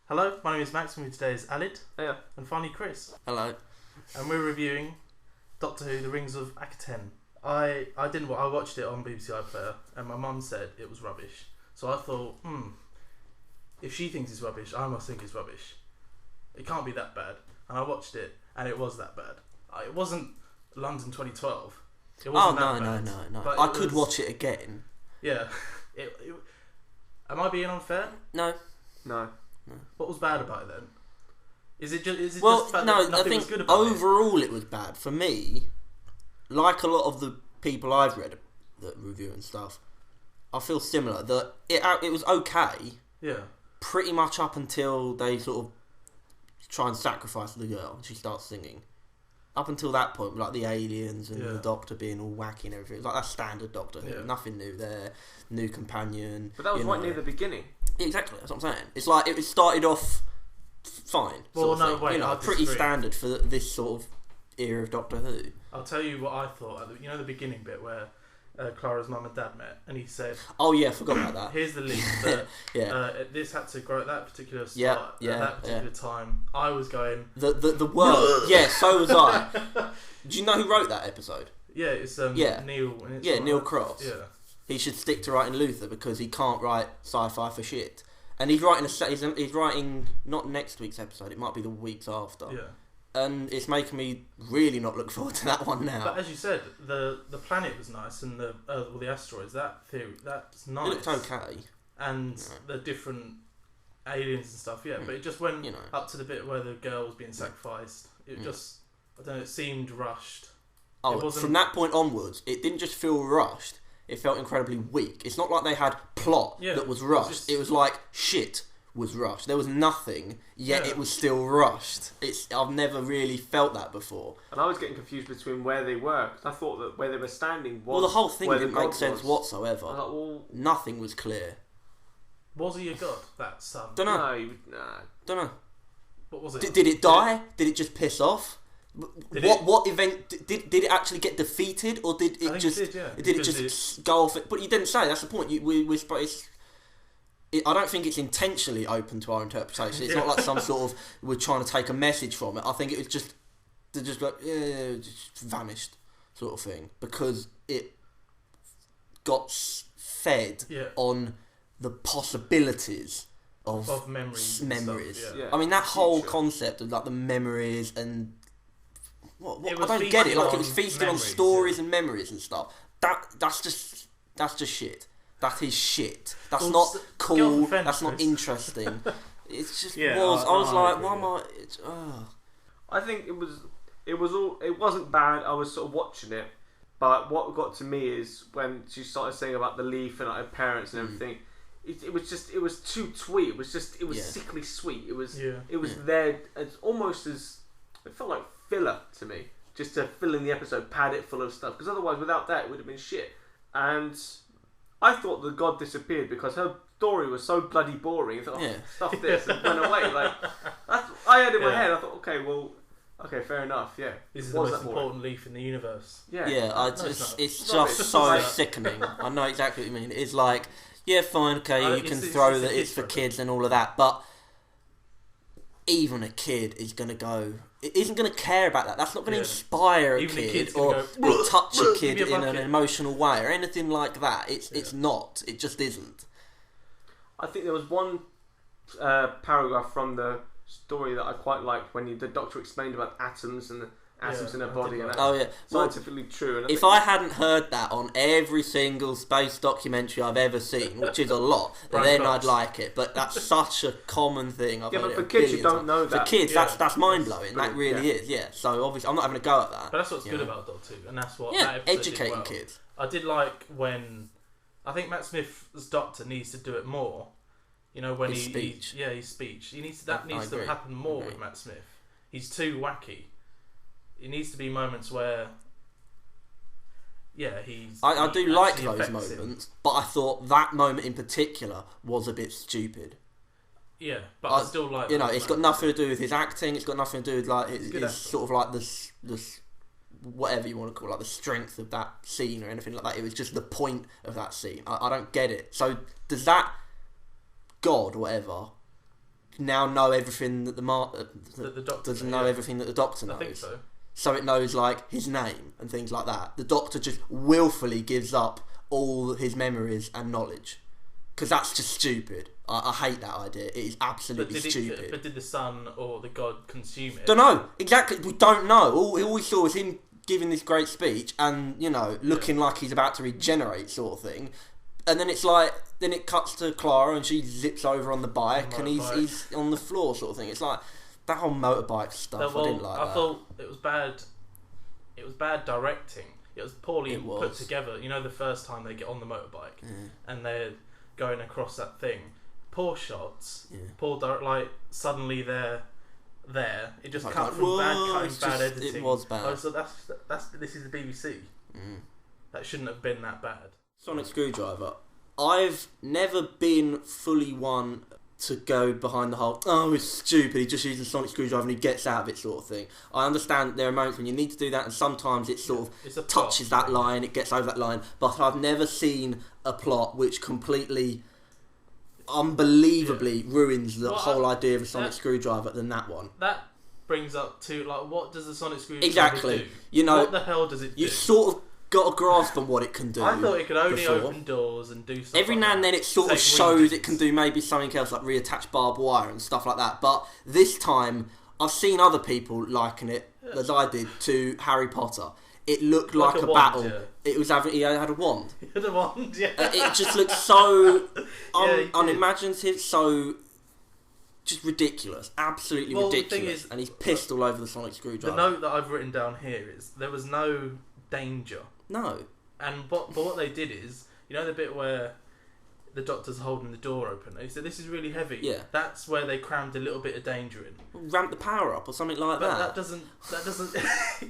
Hello, my name is Max, and with me today is Alid, Yeah. and finally Chris. Hello. And we're reviewing Doctor Who: The Rings of Akhaten. I watched it on BBC iPlayer, and my mum said it was rubbish. So I thought, if she thinks it's rubbish, I must think it's rubbish. It can't be that bad. And I watched it, and it was that bad. It wasn't London 2012. It wasn't No. I could watch it again. Yeah. Am I being unfair? No. What was bad about it then? Is it just the fact no, that nothing I think was good about overall it was bad. For me, like a lot of the people I've read that review and stuff, I feel similar. That it was okay. Yeah. Pretty much up until they sort of try and sacrifice the girl and she starts singing. Up until that point, like the aliens and the Doctor being all wacky and everything, it's like that standard Doctor Who. Nothing new there, new companion. But that was right near the beginning. Exactly, that's what I'm saying. It's like it started off fine. Well, no, wait, pretty standard for this sort of era of Doctor Who. I'll tell you what I thought. You know the beginning bit where Clara's mum and dad met, and he said, "Oh yeah, I forgot about that." Here's the leak that this had to grow at that particular start, at that particular time. I was going the word. Yeah, so was I. Do you know who wrote that episode? Yeah, it's Neil. And it's Neil Cross. Yeah. He should stick to writing Luther because he can't write sci-fi for shit. And he's writing he's writing not next week's episode. It might be the weeks after. Yeah. And it's making me really not look forward to that one now. But as you said, the planet was nice, and the asteroids. That's nice. It looked okay. And the different aliens and stuff. Yeah, but it just went up to the bit where the girl was being sacrificed. It just, I don't know. It seemed rushed. From that point onwards, it didn't just feel rushed. It felt incredibly weak. It's not like they had plot that was rushed. It was like shit was rushed. There was nothing, yet it was still rushed. I've never really felt that before. And I was getting confused between where they were, because I thought that where they were standing was the whole thing didn't make sense whatsoever. I thought, nothing was clear. Was he a god, that son? Don't know. Don't know. What was it? Did it die? Did it just piss off? What event did it actually get defeated, or did it just go off? But you didn't say. That's the point. I don't think it's intentionally open to our interpretation. It's not like some sort of we're trying to take a message from it. I think it was just just vanished sort of thing because it got fed on the possibilities of memories. I mean that whole concept of like the memories and. I don't get it. Like it was feasting on stories and memories and stuff. That's just shit. That is shit. That's not cool. That's not interesting. It's just I was like, why am I? I think it wasn't bad. I was sort of watching it, but what got to me is when she started saying about the leaf and like, her parents and everything. It was too sweet. It was sickly sweet. It was there. It's almost as it felt like filler to me, just to fill in the episode, pad it full of stuff, because otherwise without that it would have been shit. And I thought the god disappeared because her story was so bloody boring. I thought, stuff this, and went away. Like I had in my head, I thought, okay, fair enough, yeah. This is the most important leaf in the universe. It's just so sickening. I know exactly what you mean. It's like, yeah, fine, okay, you can throw that it's for kids and all of that, but even a kid isn't going to care about that. That's not going to inspire a kid or touch a kid in an emotional way or anything like that. It's not. It just isn't. I think there was one paragraph from the story that I quite liked when the Doctor explained about atoms and the atoms in her body, and that's scientifically true. And I hadn't heard that on every single space documentary I've ever seen, which is a lot, then I'd like it. But that's such a common thing. But for kids, you don't know that. For kids, that's mind blowing. That really is. Yeah. So obviously, I'm not having a go at that. But that's what's good about Doctor Who, and that's what educating kids. I did like when I think Matt Smith's Doctor needs to do it more. You know, when his speech. His speech. That needs to happen more with Matt Smith. He's too wacky. It needs to be moments where, I do like those moments, but I thought that moment in particular was a bit stupid. Yeah, but I still like. It's got nothing to do with his acting. It's got nothing to do with like his sort of like this whatever you want to call it, like the strength of that scene or anything like that. It was just the point of that scene. I don't get it. So does that god, whatever, now know everything that the Doctor doesn't know everything that the Doctor knows. I think so. So it knows like his name and things like that. The Doctor just willfully gives up all his memories and knowledge because that's just stupid. I hate that idea. It is absolutely stupid. But did the sun or the god consume it? Don't know exactly. We don't know. All we saw was him giving this great speech and looking like he's about to regenerate, sort of thing. And then it's like, then it cuts to Clara and she zips over on the bike and he's on the floor, sort of thing. It's like that whole motorbike stuff. I didn't like that. I thought it was bad. It was bad directing. It was poorly put together. You know, the first time they get on the motorbike and they're going across that thing. Poor shots. Yeah. Poor suddenly they're there. It just cut from bad cutting, bad editing. It was bad. Oh, so this is the BBC. That shouldn't have been that bad. Sonic Screwdriver. I've never been fully one to go behind the whole, oh, it's stupid, he just uses a sonic screwdriver and he gets out of it sort of thing. I understand there are moments when you need to do that and sometimes it sort of touches that line, it gets over that line, but I've never seen a plot which completely, unbelievably ruins the whole idea of a sonic screwdriver than that one. That brings up to, like, what does a sonic screwdriver do? You know, what the hell does it do? You sort of got a grasp on what it can do. I thought it could only open doors and do stuff. Every now and then it sort of shows it can do maybe something else like reattach barbed wire and stuff like that. But this time I've seen other people liken it, as I did, to Harry Potter. It looked like a wand, battle. Yeah. It was he had a wand. He had a wand, yeah. It just looked so unimaginative, so just ridiculous, absolutely ridiculous. The thing is, and he's pissed all over the sonic screwdriver. The note that I've written down here is there was no danger. No. But what they did is, you know the bit where the Doctor's holding the door open? They said, this is really heavy. Yeah. That's where they crammed a little bit of danger in. Ramp the power up or something like that. But that doesn't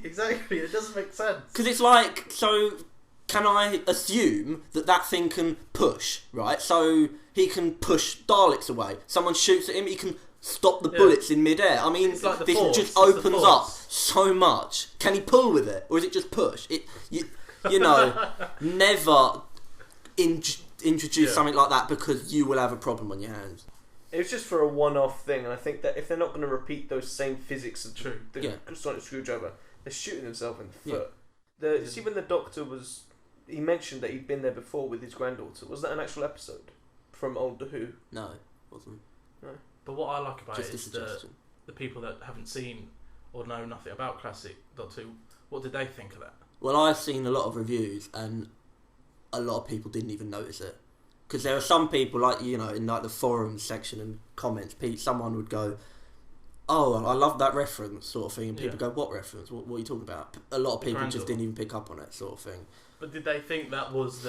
exactly, it doesn't make sense. Because it's like, so can I assume that thing can push, right? So he can push Daleks away. Someone shoots at him, he can stop the bullets in midair. I mean, like this just opens up so much. Can he pull with it, or is it just push? Never introduce something like that because you will have a problem on your hands. It was just for a one-off thing, and I think that if they're not going to repeat those same physics of the sonic screwdriver, they're shooting themselves in the foot. Yeah. See when the Doctor he mentioned that he'd been there before with his granddaughter. Was that an actual episode from Old Who? No, it wasn't. No. But what I like about it is the people that haven't seen or know nothing about classic Doctor Who, what did they think of that? Well, I've seen a lot of reviews and a lot of people didn't even notice it. Because there are some people, like, in like the forums section and comments, someone would go, oh, I love that reference, sort of thing. And people go, what reference? What are you talking about? A lot of people just didn't even pick up on it, sort of thing. But did they think that was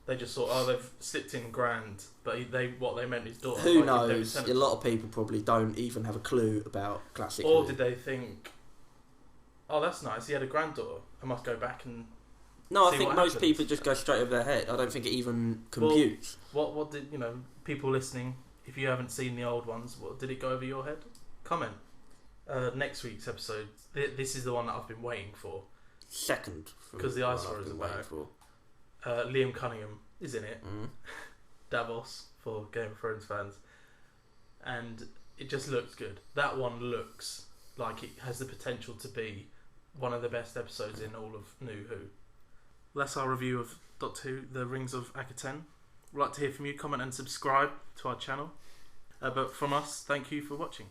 they just thought, oh, they've slipped in grand, but what they meant is daughter. Who knows? A lot of people probably don't even have a clue about classic. Or did they think, oh, that's nice, he had a granddaughter, I must go back and No, I think most people just go straight over their head. I don't think it even computes. Well, what did, people listening, if you haven't seen the old ones, what did it go over your head? Comment. Next week's episode, this is the one that I've been waiting for. Second. Because the Ice Warriors are back. Liam Cunningham is in it. Davos, for Game of Thrones fans. And it just looks good. That one looks like it has the potential to be one of the best episodes in all of New Who. That's our review of Doctor Who, The Rings of Akhaten. We'd like to hear from you. Comment and subscribe to our channel. But from us, thank you for watching.